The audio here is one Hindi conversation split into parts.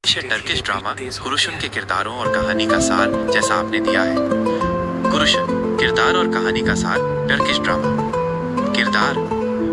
अच्छे टर्किश ड्रामा कुरुशन के किरदारों और कहानी का सार जैसा आपने दिया है। कुरुशन किरदार और कहानी का सार टर्किश ड्रामा किरदार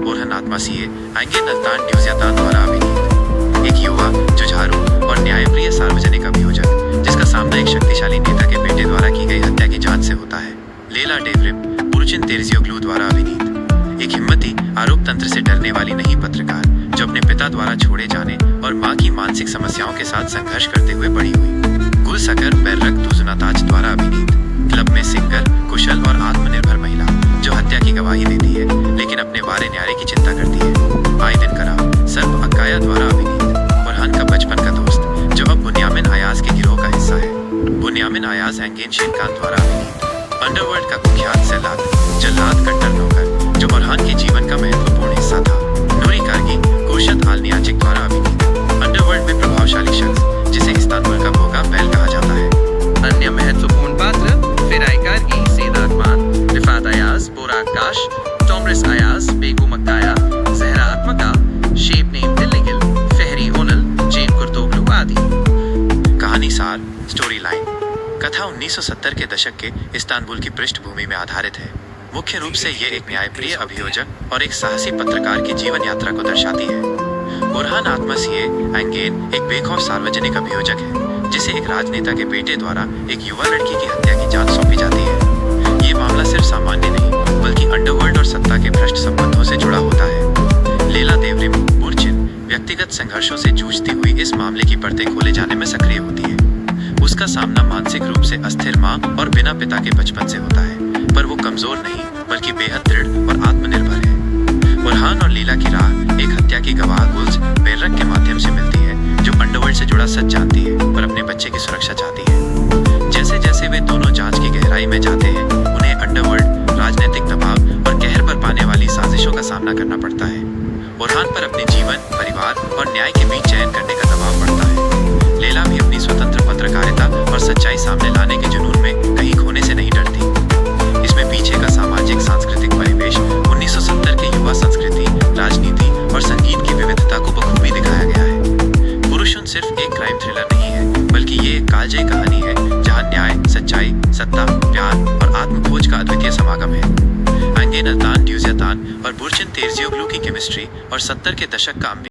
ओरहन आत्मासीए एंगेन अल्तान ड्यूजियातान द्वारा अभिनीत एक युवा जुझारू और न्यायप्रिय सार्वजनिक अभियोजक जिसका सामना एक शक्तिशाली नेता के बेटे द्वारा की गई हत्या की जांच से होता है। लेला डेवरिम बुर्चिन तेर्जियोग्लू द्वारा अभिनीत एक हिम्मती आरोप तंत्र से डरने वाली नहीं पत्रकार जो अपने पिता द्वारा छोड़े जाने और मां की मानसिक समस्याओं के साथ संघर्ष करते हुए बड़ी हुई। गुलसकर बेर्रक तुजुनाताच द्वारा अभिनीत क्लब में सिंगर कुशल और आत्मनिर्भर महिला जो हत्या की गवाही देती है लेकिन अपने वारे न्यारे की चिंता करती है। आए दिन करा सर्प अक्काया द्वारा अभिनीत फरहान का बचपन का दोस्त जो अब बुनियामिन अयाज के गिरोह का हिस्सा है। बुनियामिन अयाज एंगेन शेरखान द्वारा अभिनीत अंडरवर्ल्ड का कुख्यात सलाद जल्लाद कट्टर नौकर जो फरहान के जीवन का महत्वपूर्ण हिस्सा था। नूरी कारगी कुर्शद आल नियाजिक द्वारा अभिनीत अंडरवर्ल्ड में प्रभावशाली शख्स जिसे इस्तांबुल का भोगा बैल कहा जाता है। अन्य महत्वपूर्ण पात्र फिराई कारगी सेदात मान रिफात अयाज बोराक काश टॉमरिस अयाज बेगू मक्काया जहरा अत्मका शेबनेम दिल्लीगिल फहरी ओनल जेन कुर्तोग्लू आदि। कहानी सार स्टोरी लाइन कथा 1970 के दशक के इस्तांबुल की पृष्ठभूमि में आधारित है। मुख्य रूप से ये एक न्यायप्रिय अभियोजक और एक साहसी पत्रकार की जीवन यात्रा को दर्शाती है। ओरहन आत्मासीए एंगेन एक बेखौफ सार्वजनिक अभियोजक है जिसे एक राजनेता के बेटे द्वारा एक युवा लड़की की हत्या की जांच सौंपी जाती है। ये मामला सिर्फ सामान्य नहीं बल्कि अंडरवर्ल्ड और सत्ता के भ्रष्ट संबंधों से जुड़ा होता है। लेला देवरिम बुर्चिन व्यक्तिगत संघर्षों से जूझती हुई इस मामले की परतें खोले जाने में सक्रिय होती है। उसका सामना मानसिक रूप से अस्थिर मां और बिना पिता के बचपन से होता है पर वो कमजोर नहीं बल्कि बेहद दृढ़ और आत्मनिर्भर है। ओरहान और लीला की राह एक हत्या की गवाह गुल्स बेर्रक के माध्यम से मिलती है जो अंडरवर्ल्ड से जुड़ा सच जानती है पर अपने बच्चे की सुरक्षा चाहती है। जैसे जैसे वे दोनों जांच की गहराई में जाते हैं उन्हें अंडरवर्ल्ड राजनीतिक दबाव और कहर पर पाने वाली साजिशों का सामना करना पड़ता है। ओरहान पर अपने जीवन परिवार और न्याय के बीच चयन करने का दबाव पड़ता है। लेला भी अपनी स्वतंत्र पत्रकारिता और सच्चाई सामने लाने के जुनून में कहीं खोने से नहीं डरती। इसमें पीछे का सामाजिक सांस्कृतिक परिवेश 1970 के युवा संस्कृति राजनीति और संगीत की विविधता को बखूबी दिखाया गया है। पुरुषुन सिर्फ एक क्राइम थ्रिलर नहीं है बल्कि ये एक कालजयी कहानी है जहाँ न्याय सच्चाई सत्ता प्यार और आत्मखोज का अद्वितीय समागम है। एंगेन अल्तान ड्यूजियातान और बुर्चिन तेर्जियोग्लू की केमिस्ट्री और 70 के दशक का